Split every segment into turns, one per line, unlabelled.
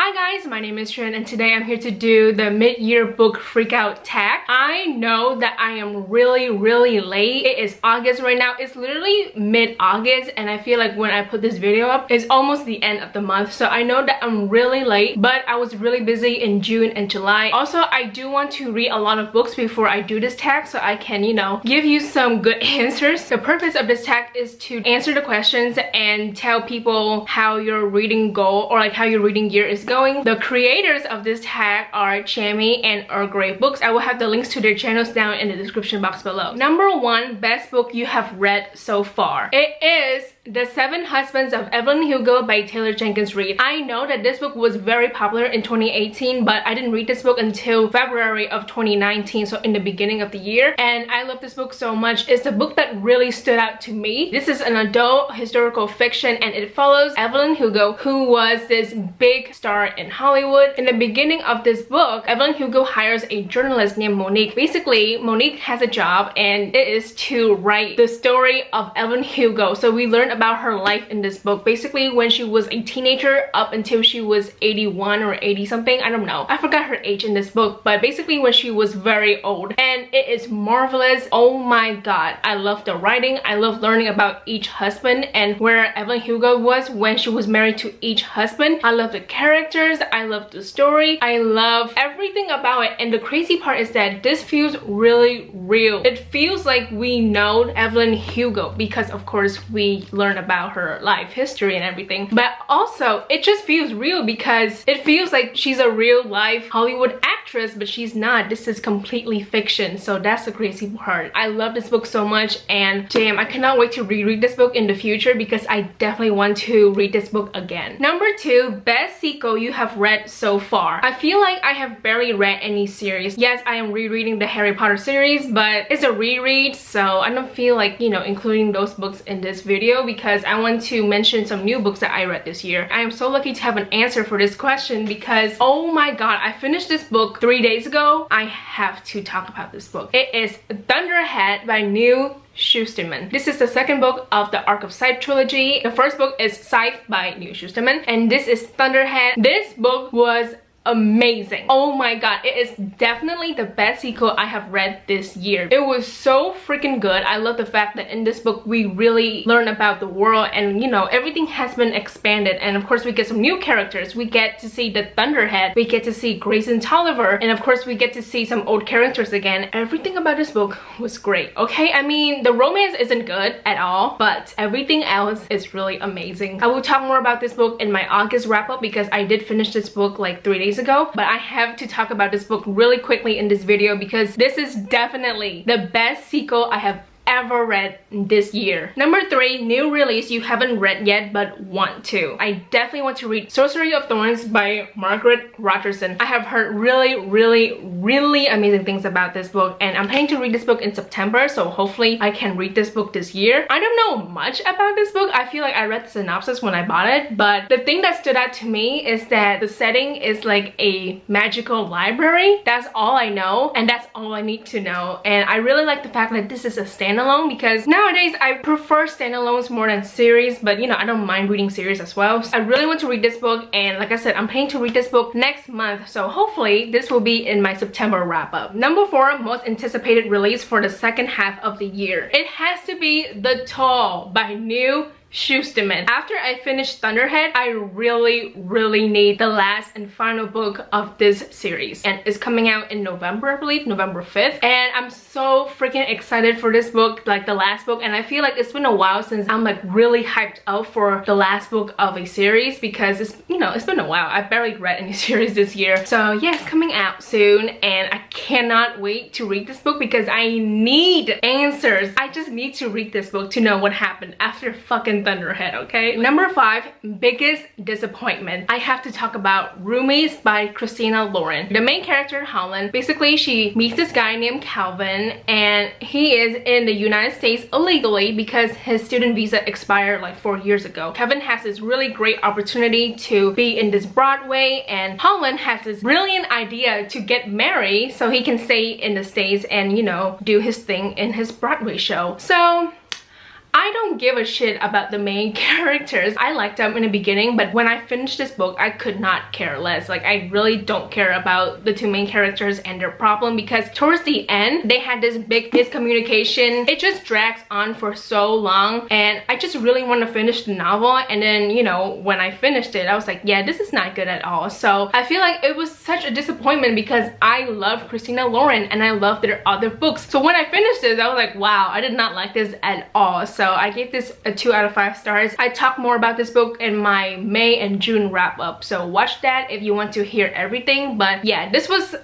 Hi guys, my name is Trinh and today I'm here to do the mid-year book freakout tag. I know that I am really late. It is August right now. It's literally mid-August and I feel like when I put this video up, it's almost the end of the month. So I know that I'm really late, but I was really busy in June and July. Also, I do want to read a lot of books before I do this tag so I can, give you some good answers. The purpose of this tag is to answer the questions and tell people how your reading goal or like how your reading year is going. The creators of this tag are Chammy and Earl Grey Books. I will have the links to their channels down in the description box below. Number 1 best book you have read so far. It is The 7 Husbands of Evelyn Hugo by Taylor Jenkins Reid. I know that this book was very popular in 2018, but I didn't read this book until February of 2019, so in the beginning of the year. And I love this book so much. It's a book that really stood out to me. This is an adult historical fiction and it follows Evelyn Hugo, who was this big star in Hollywood. In the beginning of this book, Evelyn Hugo hires a journalist named Monique. Basically, Monique has a job and it is to write the story of Evelyn Hugo. So we learn about her life in this book, basically when she was a teenager up until she was 81 or 80 something. I don't know, I forgot her age in this book, but basically when she was very old. And it is marvelous. Oh my god, I love the writing. I love learning about each husband and where Evelyn Hugo was when she was married to each husband. I love the characters, I love the story, I love everything about it. And the crazy part is that this feels really real. It feels like we know Evelyn Hugo because of course we learn about her life history and everything, but also it just feels real because it feels like she's a real life Hollywood actress, but she's not. This is completely fiction, so that's the crazy part. I love this book so much and damn, I cannot wait to reread this book in the future because I definitely want to read this book again. Number 2 best sequel you have read so far. I feel like I have barely read any series. Yes, I am rereading the Harry Potter series, but it's a reread, so I don't feel like including those books in this video because I want to mention some new books that I read this year. I am so lucky to have an answer for this question because oh my god, I finished this book 3 days ago. I have to talk about this book. It is Thunderhead by Neil Shusterman. This is the second book of the Arc of Scythe trilogy. The first book is Scythe by Neil Shusterman and this is Thunderhead. This book was amazing. Oh my god, it is definitely the best sequel I have read this year. It was so freaking good. I love the fact that in this book we really learn about the world and everything has been expanded, and of course we get some new characters. We get to see the Thunderhead, we get to see Grayson Tolliver, and of course we get to see some old characters again. Everything about this book was great. Okay, I mean the romance isn't good at all, but everything else is really amazing. I will talk more about this book in my August wrap-up because I did finish this book like 3 days ago, but I have to talk about this book really quickly in this video because this is definitely the best sequel I have ever read this year. Number 3 new release you haven't read yet but want to. I definitely want to read Sorcery of Thorns by Margaret Rogerson. I have heard really amazing things about this book and I'm planning to read this book in September, so hopefully I can read this book this year. I don't know much about this book. I feel like I read the synopsis when I bought it, but the thing that stood out to me is that the setting is like a magical library. That's all I know and that's all I need to know, and I really like the fact that this is a standalone because nowadays I prefer standalones more than series, but I don't mind reading series as well. So I really want to read this book and like I said, I'm planning to read this book next month, so hopefully this will be in my September wrap-up. Number 4 most anticipated release for the second half of the year. It has to be The Tall by Neil Shusterman. After I finished Thunderhead, I really need the last and final book of this series, and it's coming out in November, I believe, November 5th, and I'm so freaking excited for this book, like the last book. And I feel like it's been a while since I'm like really hyped out for the last book of a series because it's it's been a while. I barely read any series this year, so yeah, it's coming out soon and I cannot wait to read this book because I need answers. I just need to read this book to know what happened after fucking Thunderhead, okay? Number 5 biggest disappointment. I have to talk about Roomies by Christina Lauren. The main character, Holland, basically she meets this guy named Calvin and he is in the United States illegally because his student visa expired like 4 years ago. Kevin has this really great opportunity to be in this Broadway and Holland has this brilliant idea to get married so he can stay in the States and do his thing in his Broadway show. So I don't give a shit about the main characters. I liked them in the beginning, but when I finished this book, I could not care less. Like, I really don't care about the two main characters and their problem, because towards the end, they had this big miscommunication. It just drags on for so long, and I just really want to finish the novel. And then, you know, when I finished it, I was like, yeah, this is not good at all. So I feel like it was such a disappointment, because I love Christina Lauren and I love their other books. So when I finished this, I was like, wow, I did not like this at all. So I gave this a 2 out of 5 stars. I talk more about this book in my May and June wrap up, so watch that if you want to hear everything. But yeah, this was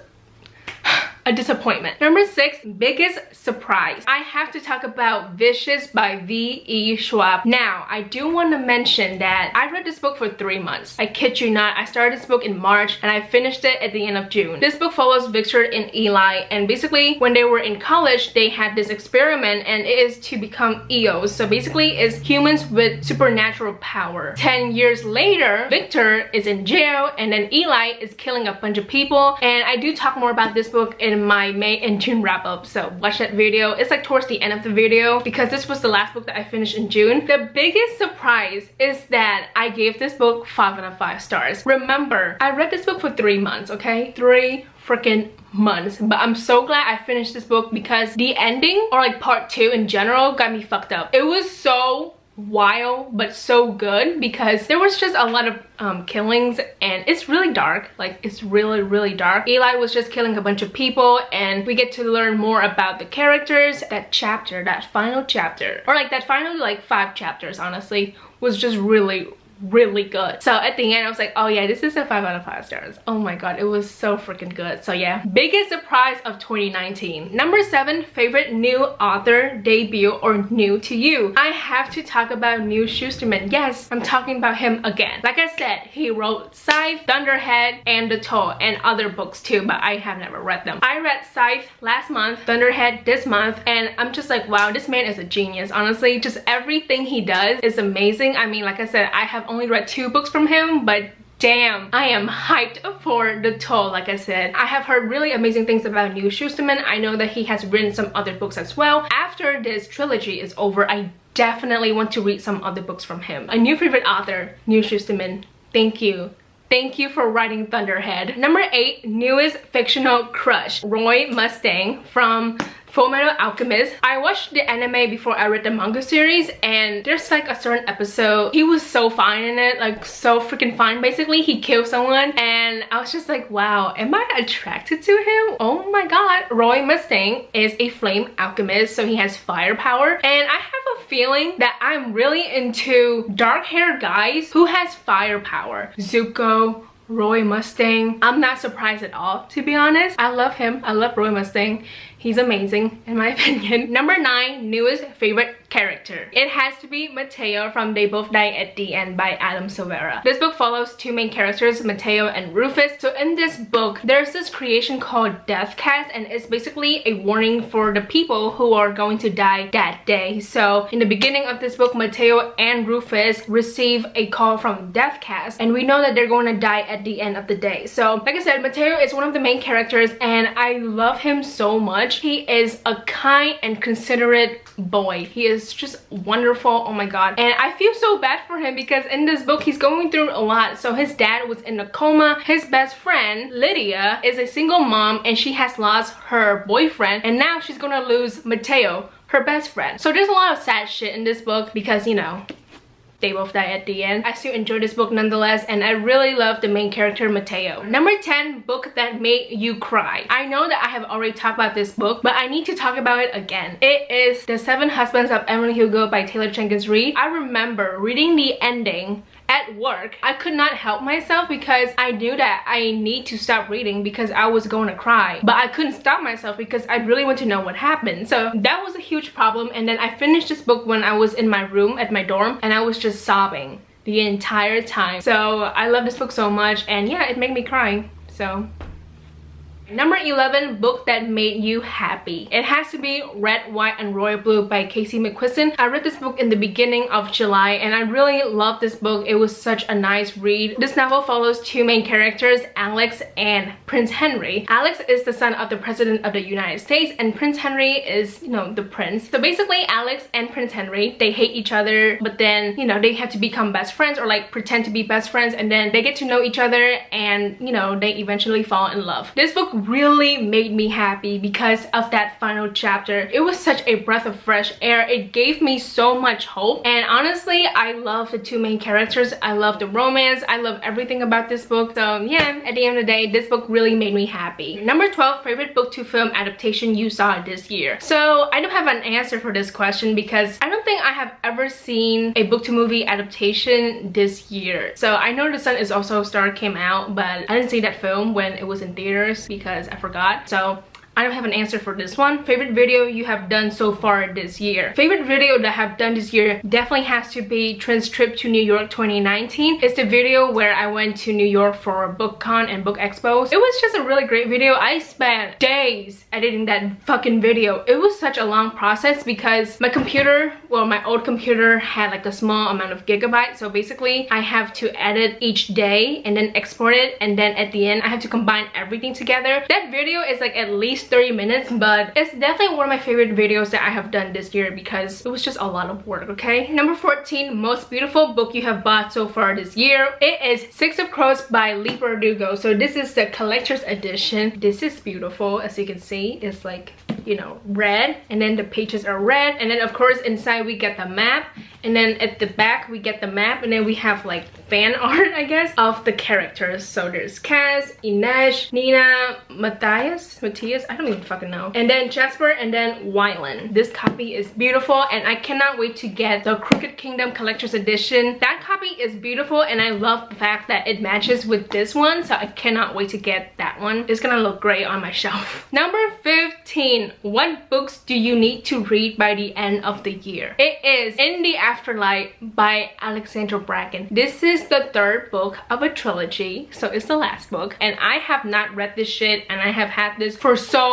a disappointment. Number 6, biggest surprise. I have to talk about Vicious by V.E. Schwab. Now, I do want to mention that I read this book for 3 months. I kid you not. I started this book in March and I finished it at the end of June. This book follows Victor and Eli, and basically when they were in college, they had this experiment, and it is to become EOs. So basically it's humans with supernatural power. 10 years later, Victor is in jail, and then Eli is killing a bunch of people. And I do talk more about this book in my May and June wrap up, so watch that video. It's like towards the end of the video, because this was the last book that I finished in June. The biggest surprise is that I gave this book 5 out of 5 stars. Remember, I read this book for 3 months, okay? 3 freaking months. But I'm so glad I finished this book, because the ending, or like part 2 in general, got me fucked up. It was so wild but so good, because there was just a lot of killings, and it's really dark. Like, it's really dark. Eli was just killing a bunch of people, and we get to learn more about the characters. That chapter, that final chapter, or like that final like 5 chapters, honestly, was just really good. So at the end I was like, oh yeah, this is a 5 out of 5 stars. Oh my god, it was so freaking good. So yeah, biggest surprise of 2019. Number 7, favorite new author debut or new to you. I have to talk about Neil Shusterman. Yes, I'm talking about him again. Like I said, he wrote Scythe, Thunderhead, and The Toll, and other books too, but I have never read them. I read Scythe last month, Thunderhead this month, and I'm just like, wow, this man is a genius. Honestly, just everything he does is amazing. I mean, like I said, I have only read 2 books from him, but damn, I am hyped for The Toll. Like I said, I have heard really amazing things about Neil Shusterman. I know that he has written some other books as well. After this trilogy is over, I definitely want to read some other books from him. A new favorite author, Neil Shusterman. Thank you. Thank you for writing Thunderhead. Number 8, newest fictional crush, Roy Mustang from Fullmetal Alchemist. I watched the anime before I read the manga series, and there's like a certain episode, he was so fine in it, like so freaking fine. Basically, he killed someone, and I was just like, wow, am I attracted to him? Oh my god. Roy Mustang is a flame alchemist, so he has fire power, and I have a feeling that I'm really into dark-haired guys who has fire power. Zuko, Roy Mustang. I'm not surprised at all, to be honest. I love him. I love Roy Mustang. He's amazing in my opinion. Number 9, newest favorite character. It has to be Mateo from They Both Die at the End by Adam Silvera. This book follows 2 main characters, Mateo and Rufus. So in this book, there's this creation called Death Cast, and it's basically a warning for the people who are going to die that day. So in the beginning of this book, Mateo and Rufus receive a call from Death Cast, and we know that they're going to die at the end of the day. So like I said, Mateo is one of the main characters, and I love him so much. He is a kind and considerate boy. He is just wonderful. Oh my god. And I feel so bad for him, because in this book he's going through a lot. So his dad was in a coma. His best friend Lydia is a single mom, and she has lost her boyfriend, and now she's gonna lose Mateo, her best friend. So there's a lot of sad shit in this book, because you know, they both die at the end. I still enjoy this book nonetheless, and I really love the main character, Mateo. Number 10, book that made you cry. I know that I have already talked about this book, but I need to talk about it again. It is The 7 Husbands of Evelyn Hugo by Taylor Jenkins Reid. I remember reading the ending at work. I could not help myself, because I knew that I need to stop reading because I was going to cry, but I couldn't stop myself because I really want to know what happened. So that was a huge problem. And then I finished this book when I was in my room at my dorm, and I was just sobbing the entire time. So I love this book so much, and yeah, it made me cry. So Number 11, book that made you happy. It has to be Red, White, and Royal Blue by Casey McQuiston. I read this book in the beginning of July and I really loved this book. It was such a nice read. This novel follows two main characters, Alex and Prince Henry. Alex is the son of the President of the United States and Prince Henry is, you know, the prince. So basically Alex and Prince Henry, they hate each other, but then, you know, they have to become best friends or like pretend to be best friends, and then they get to know each other and, you know, they eventually fall in love. This book really made me happy because of that final chapter. It was such a breath of fresh air. It gave me so much hope, and honestly I love the two main characters. I love the romance. I love everything about this book. So yeah, at the end of the day, this book really made me happy. Number 12, favorite book to film adaptation you saw this year. So I don't have an answer for this question because I don't think I have ever seen a book to movie adaptation this year. So I know The Sun Is Also a Star came out, but I didn't see that film when it was in theaters because I forgot. So I don't have an answer for this one. Favorite video you have done so far this year. Favorite video that I have done this year definitely has to be Trin's trip to New York 2019. It's the video where I went to New York for BookCon and Book Expo. It was just a really great video. I spent days editing that fucking video. It was such a long process because my computer, well, my old computer had like a small amount of gigabytes. So basically I have to edit each day and then export it, and then at the end I have to combine everything together. That video is like at least 30 minutes, but it's definitely one of my favorite videos that I have done this year because it was just a lot of work, okay? Number 14, most beautiful book you have bought so far this year. It is Six of Crows by Lee Bardugo. So this is the collector's edition. This is beautiful. As you can see, it's like, you know, red, and then the pages are red, and then of course inside we get the map, and then at the back we get the map, and then we have like fan art, I guess, of the characters. So there's Cass, Inej, Nina, Matthias, I don't even fucking know, and then Jasper, and then Wylan. This copy is beautiful and I cannot wait to get the Crooked Kingdom collector's edition. That copy is beautiful and I love the fact that it matches with this one, so I cannot wait to get that one. It's gonna look great on my shelf. Number 15, what books do you need to read by the end of the year? It is In the Afterlife by Alexandra Bracken. This is the third book of a trilogy, so it's the last book, and I have not read this shit, and I have had this for so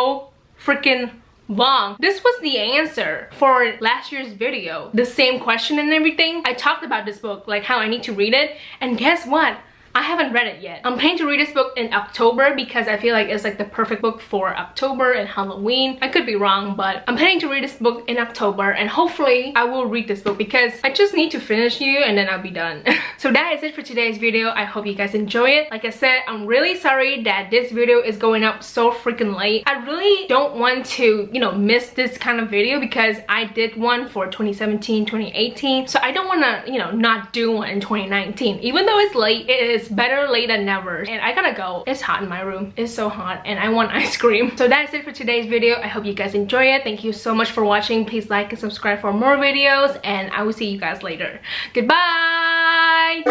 freaking long. This was the answer for last year's video. The same question and everything. I talked about this book, like how I need to read it, and guess what? I haven't read it yet. I'm planning to read this book in October because I feel like it's like the perfect book for October and Halloween. I could be wrong, but I'm planning to read this book in October, and hopefully I will read this book because I just need to finish you and then I'll be done. So that is it for today's video. I hope you guys enjoy it. Like I said, I'm really sorry that this video is going up so freaking late. I really don't want to, you know, miss this kind of video because I did one for 2017, 2018. So I don't want to, you know, not do one in 2019. Even though it's late, it is better late than never, and I gotta go. It's hot in my room. It's so hot and I want ice cream. So that's it for today's video. I hope you guys enjoy it. Thank you so much for watching. Please like and subscribe for more videos, and I will see you guys later. Goodbye.